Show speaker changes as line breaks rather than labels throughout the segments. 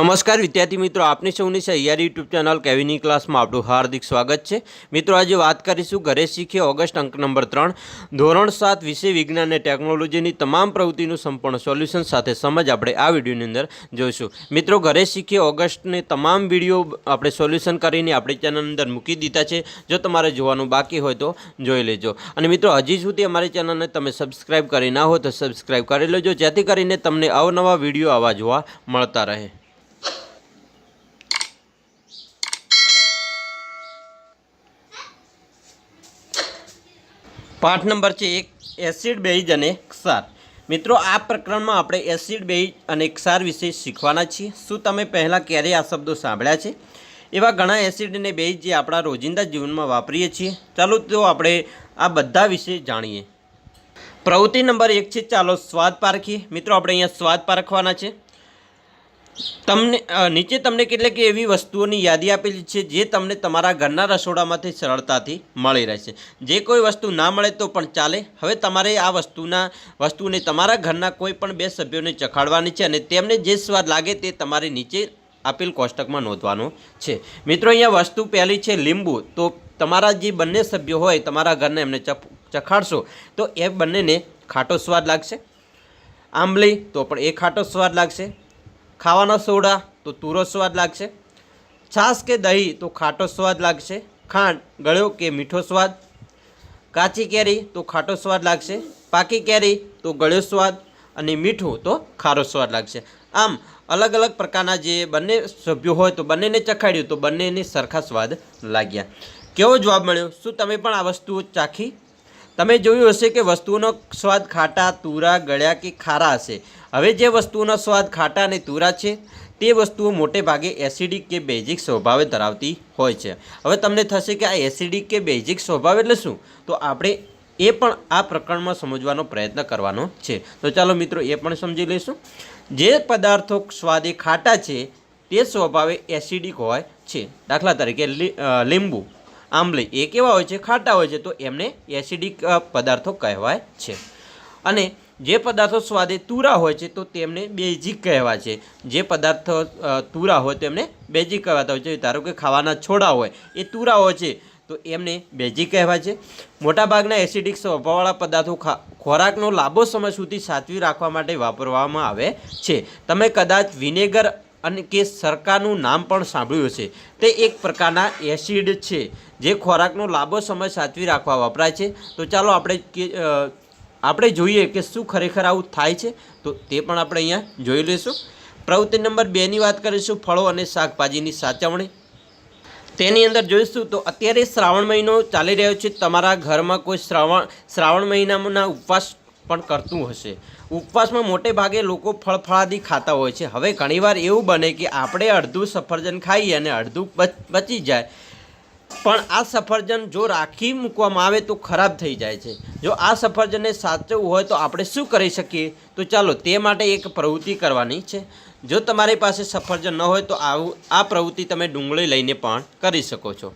नमस्कार विद्यार्थी मित्रों, आपने सौनी सहियारी यूट्यूब चैनल केविनी क्लास में आपनु हार्दिक स्वागत है। मित्रों, आज बात करीशुं घरे शीखीए ऑगस्ट अंक नंबर 3 धोरण 7 विषय विज्ञान ने टेक्नोलॉजी तमाम प्रवृत्तिનું संपूर्ण सोल्यूशन साथे समझ આપણે આ વિડિયોની અંદર જોઈશું। મિત્રો, ઘરે શીખીએ ઓગસ્ટ ને તમામ વિડિયો આપણે સોલ્યુશન કરીને આપણી ચેનલ અંદર મૂકી દીધા છે। જો તમારે જોવાનું બાકી હોય તો જોઈ લેજો। અને મિત્રો, હજી સુધી અમારી ચેનલને તમે સબસ્ક્રાઇબ કરી ના હોય તો સબસ્ક્રાઇબ કરી લેજો, જેથી કરીને તમને અવનવા વિડિયો આવા જોવા મળતા રહે। पाठ नंबर है एक एसिड बेज अने क्षार। मित्रों, आ प्रकरण में आपणे एसिड बेज अने क्षार विषय शीखवाना छीए। शुं तमे पहला क्यारे आ शब्दों सांभळ्या छे? एवा घणा एसिड अने बेज जे आपणा रोजिंदा जीवन में वापरीए छीए। चालो तो आपणे आ बधा विषय जाणीए। प्रवृत्ति नंबर 1 छे, चालो स्वाद पारखीए। मित्रों, आपणे अहींया स्वाद पारखवाना छे। तमने नीचे तमने કેટલીક એવી વસ્તુઓની યાદી આપેલી છે જે તમને તમારા ઘરના રસોડામાંથી સરળતાથી મળી રહેશે। જે કોઈ વસ્તુ ના મળે તો પણ ચાલે। હવે તમારે આ વસ્તુને તમારા ઘરના કોઈ પણ બે સભ્યોને ચખાડવાની છે અને તેમને જે સ્વાદ લાગે તે તમારે નીચે આપેલ કોષ્ટકમાં નોંધવાનું છે। મિત્રો, અહીંયા વસ્તુ પહેલી છે લીંબુ। તો તમારા જે બંને સભ્યો હોય તમારા ઘરના એમને ચખાડશો તો એ બંનેને ખાટો સ્વાદ લાગશે। આંબલી તો પણ એ ખાટો સ્વાદ લાગશે। खावाना सोडा तो तूरो स्वाद लागशे। छास के दही तो खाटो स्वाद लागशे। खांड गळ्यो के मीठो स्वाद। काची केरी तो खाटो स्वाद लागशे। पाकी केरी तो गळ्यो स्वाद अने मीठो तो खारो स्वाद लागशे। आम अलग अलग प्रकारना जे बंने सभ्यो होय तो बंनेने चखाड्युं तो बंनेने सरखा स्वाद लाग्या। केवो जवाब मळ्यो? शुं तमे पण आ वस्तुओ चाखी? तमे जोयुं हशे के वस्तुओनो स्वाद खाटा, तूरा, गळ्या के खारा हशे। हवे जे वस्तुओनो स्वाद खाटा अने तूरा छे ते वस्तुओ मोटे भागे एसिडिक के बेजिक स्वभाव धरावती होय छे। हवे तमने थशे के आ एसिडिक के बेजिक स्वभाव एटले शुं? तो आपणे ए पण आ प्रकरणमां समजવાનો प्रयत्न करवानो छे। तो चालो मित्रों ए पण समजी लईशुं। जे पदार्थो स्वादे खाटा छे ते स्वभावे एसिडिक होय छे। दाखला तरीके લીંબુ, आंबली ए केवा होय छे? खाटा होय छे, तो एमने एसिडिक पदार्थो कहेवाय छे। अने जे पदार्थो स्वादे तूरा होय छे तो तेमने बेजिक कहेवाय छे। जे पदार्थो तूरा होय तेमने बेजिक कहेवाता होय छे। धारो के खावाना छोड़ा होय ए तूरा होय छे तो एमने बेजिक कहेवाय छे। मोटा भागना एसिडिक स्वभाववाळा पदार्थो खोराकनो लांबो समय सुधी साचवी राखवा माटे वापरवामां आवे छे। तमे कदाच विनेगर अने के सरकाનું नाम पण सांभळ्युं हशे। ते एक प्रकारना एसिड छे जे खोराकनो लांबो समय साचवी राखवा वपराय छे। तो चालो આપણે જોઈએ કે શું ખરેખર આવું થાય છે, તો તે પણ આપણે અહીંયા જોઈ લઈશું। પ્રવૃત્તિ નંબર 2 ની વાત કરીશું, ફળો અને શાકભાજીની સાચવણી। તેની અંદર જોઈશું તો અત્યારે શ્રાવણ મહિનો ચાલી રહ્યો છે। તમારા ઘરમાં કોઈ શ્રાવણ મહિનાના ઉપવાસ પણ કરતું હશે। ઉપવાસમાં મોટે ભાગે લોકો ફળફળાદી ખાતા હોય છે। હવે ઘણીવાર એવું બને કે આપણે અડધું સફરજન ખાઈએ અને અડધું બચી જાય, પણ આ સફરજન જો રાખી મૂકવામાં આવે તો ખરાબ થઈ જાય છે। જો આ સફરજનને સાચવવું હોય તો આપણે શું કરી શકીએ? તો ચાલો તે માટે એક પ્રવૃત્તિ કરવાની છે। જો તમારી પાસે સફરજન ન હોય તો આ પ્રવૃત્તિ તમે ડુંગળી લઈને પણ કરી શકો છો।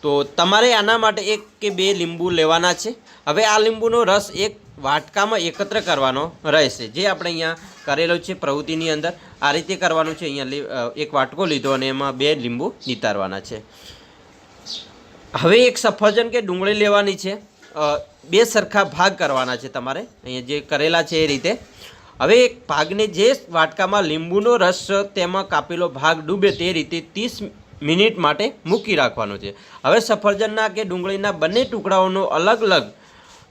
તો તમારે આના માટે 1 કે 2 લીંબુ લેવાના છે। હવે આ લીંબુનો રસ એક વાટકામાં એકત્ર કરવાનો રહેશે, જે આપણે અહીંયા કરેલો છે પ્રવૃત્તિની અંદર। આ રીતે કરવાનું છે। અહીંયા એક વાટકો લીધો અને એમાં 2 લીંબુ નિતારવાના છે। હવે એક સફરજન કે ડુંગળી લેવાની છે, 2 સરખા ભાગ કરવાના છે તમારે, અહીંયા જે કરેલા છે એ રીતે। હવે એક ભાગને જે વાટકામાં લીંબુનો રસ તેમાં કાપેલો ભાગ ડૂબે તે રીતે 30 મિનિટ માટે મૂકી રાખવાનો છે। હવે સફરજનના કે ડુંગળીના બંને ટુકડાઓનો અલગ અલગ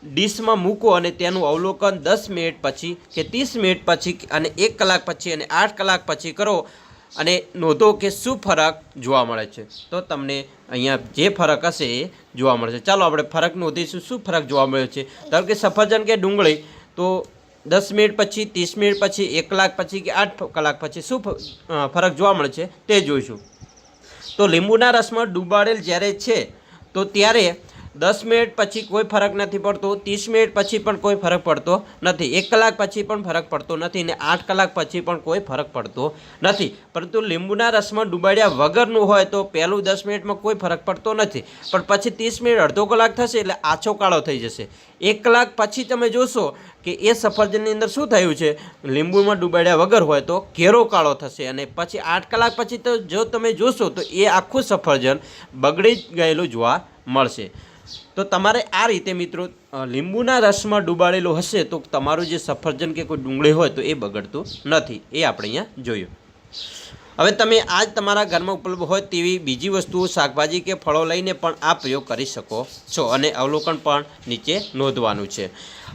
ડીશમાં મૂકો અને તેનું અવલોકન 10 મિનિટ પછી કે 30 મિનિટ પછી અને 1 કલાક પછી અને 8 કલાક પછી કરો અને નોંધો કે શું ફરક જોવા મળે છે। તો તમને અહીંયા જે ફરક હશે એ જોવા મળશે। ચાલો આપણે ફરક નોંધીશું, શું ફરક જોવા મળ્યો છે। ધારો કે સફરજન કે ડુંગળી તો 10 મિનિટ પછી, 30 મિનિટ પછી, 1 કલાક પછી કે 8 કલાક પછી શું ફરક જોવા મળે છે તે જોઈશું। તો લીંબુના રસમાં ડૂબાડેલ જ્યારે છે તો ત્યારે 10 મિનિટ પછી કોઈ ફરક નથી પડતો, 30 મિનિટ પછી પણ કોઈ ફરક પડતો નથી, 1 કલાક પછી પણ ફરક પડતો નથી ને 8 કલાક પછી પણ કોઈ ફરક પડતો નથી। પરંતુ લીંબુના રસમાં ડૂબાડ્યા વગરનું હોય તો પહેલું 10 મિનિટમાં કોઈ ફરક પડતો નથી, પણ પછી 30 મિનિટ અડધો કલાક થશે એટલે આછો કાળો થઈ જશે। 1 કલાક પછી તમે જોશો કે એ સફરજનની અંદર શું થયું છે, લીંબુમાં ડૂબાડ્યા વગર હોય તો ઘેરો કાળો થશે અને પછી 8 કલાક પછી તો જો તમે જોશો તો એ આખું સફરજન બગડી ગયેલું જોવા મળશે. તો તમારે આ રીતે મિત્રો લીંબુના રસમાં ડૂબાડેલું હશે તો તમારું જે સફરજન કે કોઈ ડુંગળી હોય તો એ બગડતું નથી. એ આપણે અહીંયા જોયું. હવે તમે આજ તમારા ઘરમાં ઉપલબ્ધ હોય તેવી બીજી વસ્તુઓ, શાકભાજી કે ફળો લઈને પણ આ પ્રયોગ કરી શકો છો અને અવલોકન પણ નીચે નોંધવાનું છે.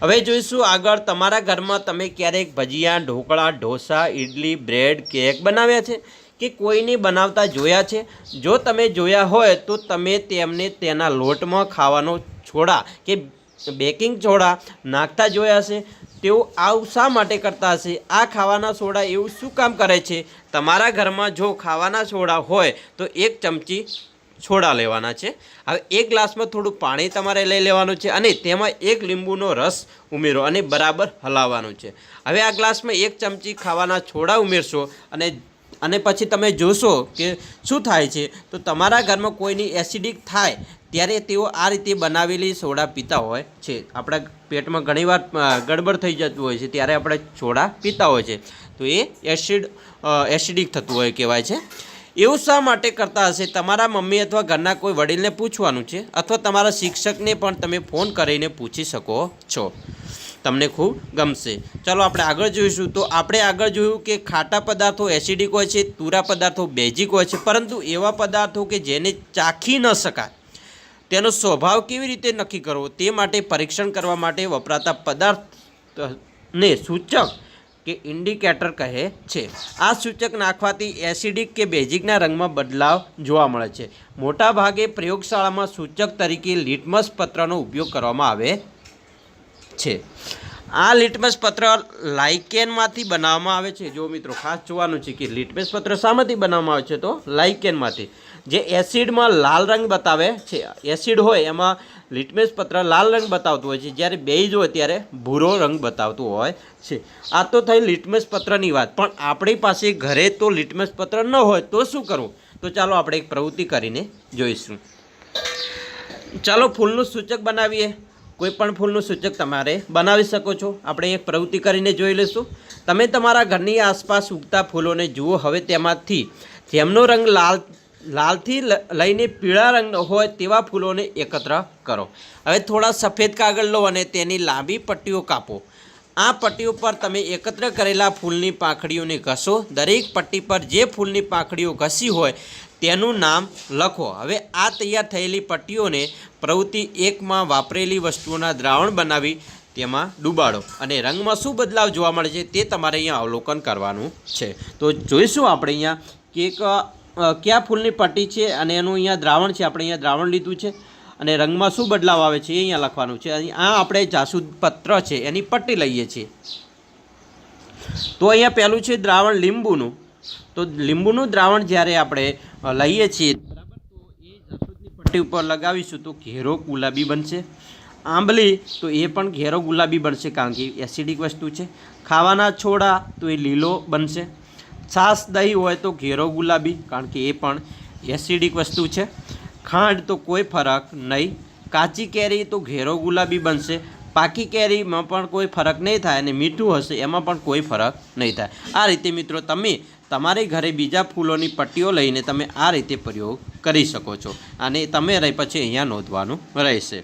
હવે જોઈશું આગળ, તમારા ઘરમાં તમે ક્યારેક ભજીયા, ઢોકળા, ઢોસા, ઇડલી, બ્રેડ, કેક બનાવ્યા છે કે કોઈને બનાવતા જોયા છે? જો તમે જોયા હોય તો તમે તેમને તેના લોટમાં ખાવાનો સોડા કે બેકિંગ સોડા નાખતા જોયા હશે. તેઓ આવું શા માટે કરતા હશે? આ ખાવાના સોડા એવું શું કામ કરે છે? તમારા ઘરમાં જો ખાવાના સોડા હોય તો 1 ચમચી સોડા લેવાના છે. હવે 1 ગ્લાસમાં થોડું પાણી તમારે લઈ લેવાનું છે અને તેમાં 1 લીંબુનો રસ ઉમેરો અને બરાબર હલાવવાનું છે. હવે આ ગ્લાસમાં 1 ચમચી ખાવાના સોડા ઉમેરશો અને પછી તમે જોશો કે શું થાય છે. તો તમારા ઘરમાં કોઈની એસિડિક થાય ત્યારે તેઓ આ રીતે બનાવેલી સોડા પીતા હોય છે. આપણા પેટમાં ઘણીવાર ગડબડ થઈ જતું હોય છે ત્યારે આપણે સોડા પીતા હોય છે તો એ એસિડિક થતું હોય કહેવાય છે. એવું શા માટે કરતા હશે? તમારા મમ્મી અથવા ઘરના કોઈ વડીલને પૂછવાનું છે અથવા તમારા શિક્ષકને પણ તમે ફોન કરીને પૂછી શકો છો. તમને ખૂબ ગમશે. ચાલો આપણે આગળ જોઈશું. તો આપણે આગળ જોયું કે ખાટા પદાર્થો એસિડિક હોય છે, તુરા પદાર્થો બેઝિક હોય છે, પરંતુ એવા પદાર્થો કે જેને ચાખી ન શકાય તેનો સ્વભાવ કેવી રીતે નક્કી કરવો તે માટે પરીક્ષણ કરવા માટે વપરાતા પદાર્થને સૂચક કે ઇન્ડિકેટર કહે છે. આ સૂચક નાખવાથી એસિડિક કે બેઝિકના રંગમાં બદલાવ જોવા મળે છે. મોટાભાગે પ્રયોગશાળામાં સૂચક તરીકે લિટમસ પત્રનો ઉપયોગ કરવામાં આવે છે. આ લિટમસ પત્ર લાઇકેનમાંથી બનાવવામાં આવે છે. જો મિત્રો ખાસ જોવાનું છે કે લિટમસ પત્ર શામાંથી બનાવવામાં આવે છે, તો લાઇકેનમાંથી. જે એસિડમાં લાલ રંગ બતાવે છે, એસિડ હોય એમાં લિટમસ પત્ર લાલ રંગ બતાવતું હોય છે, જ્યારે બેઝ હોય ત્યારે ભૂરો રંગ બતાવતું હોય છે. આ તો થઈ લિટમસ પત્રની વાત. પણ આપણી પાસે ઘરે તો લિટમસ પત્ર ન હોય તો શું કરવું? તો ચાલો આપણે એક પ્રવૃત્તિ કરીને જોઈશું. ચાલો ફૂલનું સૂચક બનાવીએ. કોઈ પણ ફૂલનું સૂચક તમારે બનાવી શકો છો. આપણે એક પ્રવૃત્તિ કરીને જોઈ લઈશું. તમે તમારા ઘરની આસપાસ ઉગતા ફૂલોને જુઓ. હવે તેમાંથી જેમનો રંગ લાલથી લઈને પીળા રંગનો હોય તેવા ફૂલોને એકત્ર કરો. હવે થોડા સફેદ કાગળ લો અને તેની લાંબી પટ્ટીઓ કાપો. આ પટ્ટીઓ પર તમે એકત્ર કરેલા ફૂલની પાંખડીઓને ઘસો. દરેક પટ્ટી પર જે ફૂલની પાંખડીઓ ઘસી હોય તેનું નામ લખો. હવે આ તૈયાર થયેલી પટ્ટીઓને પ્રવૃત્તિ 1માં વાપરેલી વસ્તુઓના દ્રાવણ બનાવી તેમાં ડૂબાડો અને રંગમાં શું બદલાવ જોવા મળે છે તે તમારે અહીંયા અવલોકન કરવાનું છે. તો જોઈશું આપણે અહીંયા કે કયા ફૂલની પટ્ટી છે અને એનું અહીંયા દ્રાવણ છે. આપણે અહીંયા દ્રાવણ લીધું છે અને રંગમાં શું બદલાવ આવે છે એ અહીંયા લખવાનું છે. આ આપણે જાસૂદ પત્ર છે એની પટ્ટી લઈએ છીએ. તો અહીંયા પહેલું છે દ્રાવણ લીંબુનું. તો લીંબુનું દ્રાવણ જ્યારે આપણે લઈએ છીએ બરાબર, તો એ જાસૂદની પટ્ટી ઉપર લગાવીશું તો ઘેરો ગુલાબી બનશે. આંબલી તો એ પણ ઘેરો ગુલાબી બનશે કારણ કે એસિડિક વસ્તુ છે. ખાવાના છોડા તો એ લીલો બનશે. છાશ દહીં હોય તો ઘેરો ગુલાબી કારણ કે એ પણ એસિડિક વસ્તુ છે. ખાંડ તો કોઈ ફરક નહીં. કાચી કેરી તો ઘેરો ગુલાબી બનશે. પાકી કેરીમાં પણ કોઈ ફરક નહીં થાય અને મીઠું હશે એમાં પણ કોઈ ફરક નહીં થાય. આ રીતે મિત્રો તમે તમારે ઘરે બીજા ફૂલોની પટ્ટીઓ લઈને તમે આ રીતે પ્રયોગ કરી શકો છો અને તમે પછી અહીંયા નોંધવાનું રહેશે.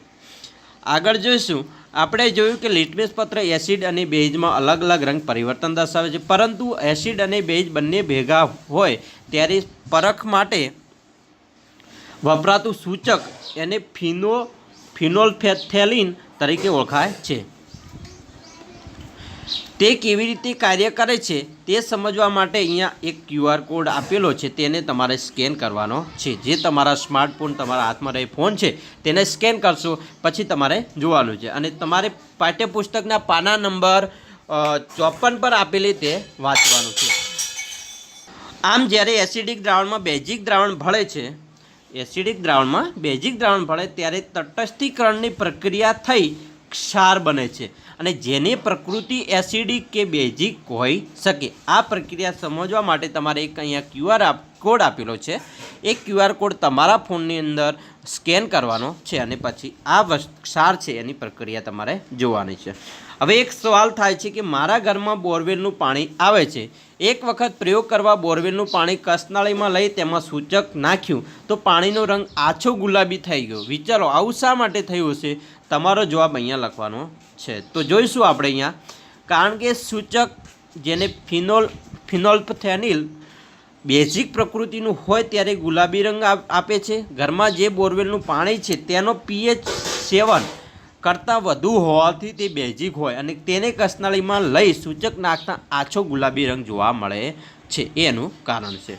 આગળ જોઈશું. આપણે જોયું કે લિટમસ પત્ર એસિડ અને બેઝમાં અલગ અલગ રંગ પરિવર્તન દર્શાવે છે, પરંતુ એસિડ અને બેઝ બંને ભેગા હોય ત્યારે પરખ માટે વપરાતું સૂચક એને ફિનોલ્ફેથેલિન તરીકે ઓળખાય છે. તે કેવી રીતે કાર્ય કરે છે તે સમજવા માટે અહીંયા એક QR કોડ આપેલો છે, તેને તમારે સ્કેન કરવાનો છે. જે તમારા સ્માર્ટફોન તમારા હાથમાં રહે ફોન છે તેને સ્કેન કરશો પછી તમારે જોવાનું છે અને તમારે પાઠ્યપુસ્તકના પાના નંબર 54 પર આપેલી તે વાંચવાનું છે. આમ જ્યારે એસિડિક દ્રાવણમાં બેઝિક દ્રાવણ ભળે છે ત્યારે તટસ્થીકરણની પ્રક્રિયા થઈ ક્ષાર બને છે અને જેની પ્રકૃતિ એસિડિક કે બેઝિક હોઈ શકે. આ પ્રક્રિયા સમજવા માટે તમારે એક અહીંયા QR કોડ આપેલો છે. એ QR કોડ તમારા ફોનની અંદર સ્કેન કરવાનો છે અને પછી આ ક્ષાર છે એની પ્રક્રિયા તમારે જોવાની છે. હવે એક સવાલ થાય છે કે મારા ઘરમાં બોરવેલનું પાણી આવે છે, એક વખત પ્રયોગ કરવા બોરવેલનું પાણી કસનાળીમાં લઈ તેમાં સૂચક નાખ્યું તો પાણીનો રંગ આછો ગુલાબી થઈ ગયો. વિચારો આવું શા માટે થયું હશે? તમારો જવાબ અહીંયા લખવાનો છે. તો જોઈશું આપણે અહીંયા, કારણ કે સૂચક જેને ફિનોલ્ફથેનિલ બેઝિક પ્રકૃતિનું હોય ત્યારે ગુલાબી રંગ આપે છે. ઘરમાં જે બોરવેલનું પાણી છે તેનો pH 7 કરતાં વધુ હોવાથી તે બેઝિક હોય અને તેને કસનાળીમાં લઈ સૂચક નાખતા આછો ગુલાબી રંગ જોવા મળે છે. એનું કારણ છે,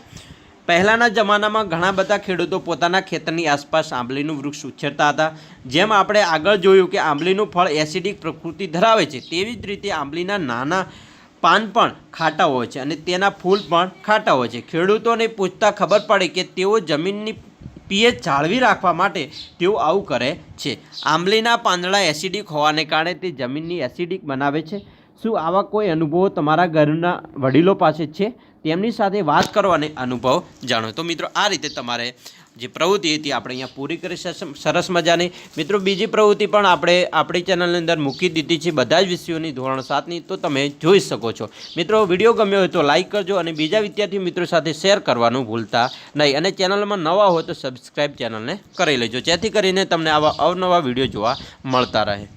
પહેલાંના જમાનામાં ઘણા બધા ખેડૂતો પોતાના ખેતરની આસપાસ આંબલીનું વૃક્ષ ઉછેરતા હતા. જેમ આપણે આગળ જોયું કે આંબલીનું ફળ એસિડિક પ્રકૃતિ ધરાવે છે, તેવી જ રીતે આંબલીના નાના પાન પણ ખાટા હોય છે અને તેના ફૂલ પણ ખાટા હોય છે. ખેડૂતોને પૂછતા ખબર પડે કે તેઓ જમીનની pH જાળવી રાખવા માટે તેઓ આવું કરે છે. આંબલીના પાંદડા એસિડિક હોવાને કારણે તે જમીનની એસિડિક બનાવે છે. શું આવા કોઈ અનુભવો તમારા ઘરના વડીલો પાસે છે? તેમની સાથે વાત કરો અને અનુભવ જાણો. તો મિત્રો આ રીતે તમારે જે પ્રવૃત્તિ હતી આપણે અહીંયા પૂરી કરી સરસ મજાની. મિત્રો બીજી પ્રવૃત્તિ પણ આપણે આપણી ચેનલની અંદર મૂકી દીધી છે, બધા જ વિષયોની ધોરણ 7ની, તો તમે જોઈ શકો છો. મિત્રો વિડીયો ગમ્યો હોય તો લાઇક કરજો અને બીજા વિદ્યાર્થી મિત્રો સાથે શેર કરવાનું ભૂલતા નહીં. અને ચેનલમાં નવા હોય તો સબસ્ક્રાઈબ ચેનલને કરી લેજો, જેથી કરીને તમને આવા અવનવા વિડીયો જોવા મળતા રહે.